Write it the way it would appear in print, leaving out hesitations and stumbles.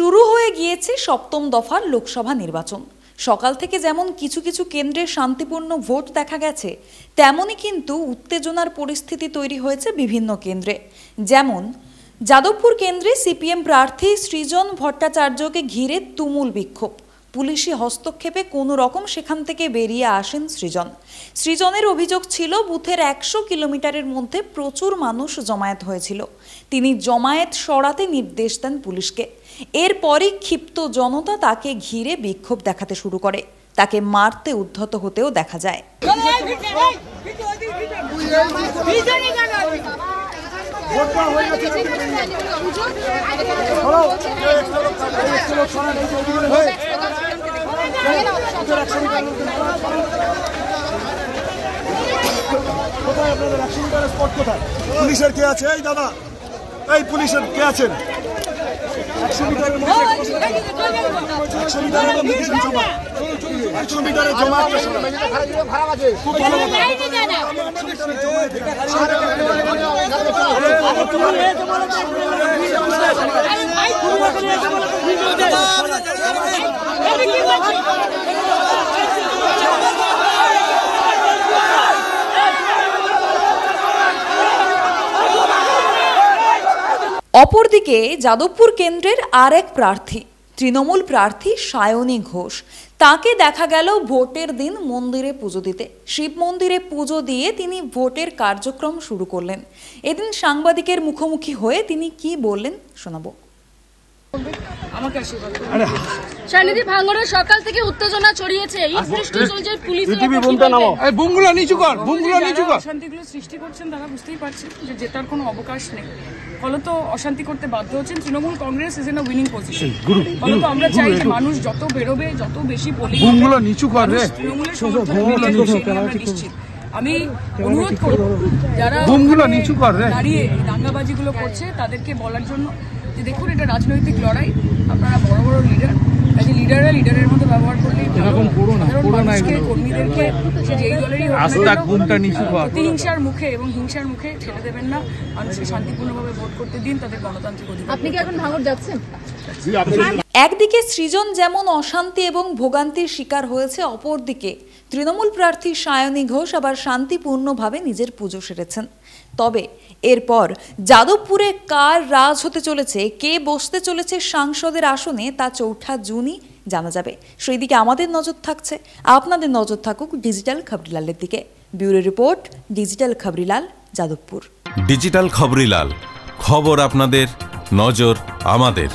শুরু হয়ে গিয়েছে সপ্তম দফার লোকসভা নির্বাচন। সকাল থেকে যেমন কিছু কিছু কেন্দ্রে শান্তিপূর্ণ ভোট দেখা গেছে, তেমনই কিন্তু উত্তেজনার পরিস্থিতি তৈরি হয়েছে বিভিন্ন কেন্দ্রে। যেমন যাদবপুর কেন্দ্রে সিপিএম প্রার্থী সৃজন ভট্টাচার্যকে ঘিরে তুমুল বিক্ষোভ। পুলিশি হস্তক্ষেপে কোনো রকম সেখান থেকে বেরিয়ে আসেন সৃজনের অভিযোগ ছিল বুথের 100 কিলোমিটারের মধ্যে প্রচুর মানুষ জমায়েত হয়েছিল। তিনি জমায়েত সরাতে নির্দেশ দেন পুলিশকে। এরপরই ক্ষিপ্ত জনতা তাকে ঘিরে বিক্ষোভ দেখাতে শুরু করে, তাকে মারতে উদ্ধত হতেও দেখা যায়। পুলিশের কে আছে? এই দাদা, এই পুলিশের কে আছেন? 100 মিটারের মধ্যে 100 মিটারের জমা খুব ভালো অপরদিকে যাদবপুর কেন্দ্রের আরেক প্রার্থী তৃণমূল প্রার্থী সায়নী ঘোষ, তাকে দেখা গেল ভোটের দিন মন্দিরে পুজো দিতে। শিব মন্দিরে পুজো দিয়ে তিনি ভোটের কার্যক্রম শুরু করলেন। এদিন সাংবাদিকের মুখোমুখি হয়ে তিনি কি বললেন শোনাবো। শান্তিদি ভাঙড়ে সকাল থেকে উত্তেজনা ছড়িয়েছে। এই সৃষ্টি চলছে পুলিশের বুমগুলো নিচু কর, বুমগুলো নিচু কর। অশান্তিগুলো সৃষ্টি করছেন তারা বুঝতেই পারছেন যে জেতার কোনো অবকাশ নেই। ফলত অশান্তি করতে বাধ্য হচ্ছেন Trinamool Congress is in a winning position. ফলত আমরা চাই যে মানুষ যত বেরোবে, যত বেশি পোলিং বুমগুলো নিচু কর রে, তৃণমূলের সমর্থন নিশ্চিত। আমি অনুরোধ করব যারা বুমগুলো নিচু কর রে দাঁড়িয়ে দাঙ্গাবাজিগুলো করছে তাদেরকে বলার জন্য যে দেখুন এটা রাজনৈতিক লড়াই, আপনারা বড় বড় লিডার, কাজে লিডাররা লিডারের মতো ব্যবহার করলেই কর্মীদেরকে সে যেই দলেরই প্রতিহিংসার মুখে এবং হিংসার মুখে ছেড়ে দেবেন না। মানুষকে শান্তিপূর্ণভাবে ভোট করতে দিন, তাদের গণতান্ত্রিক অধিকার। আপনি কি এখন ভাঙড় যাচ্ছেন? একদিকে সৃজন যেমন অশান্তি এবং ভোগান্তির শিকার হয়েছে, অপরদিকে তৃণমূল প্রার্থী সায়নী ঘোষ আবার শান্তিপূর্ণভাবে নিজের পুজো সেরেছেন। তবে এরপর যাদবপুরে কার রাজ হতে চলেছে, কে বসতে চলেছে সাংসদের আসনে, তা 4 জুনই জানা যাবে। সেই দিকে আমাদের নজর থাকছে, আপনাদের নজর থাকুক ডিজিটাল খবরিলালের দিকে। Bureau report, digital Khabrilal, Jadavpur. Digital Khabrilal, খবর আপনাদের, নজর আমাদের।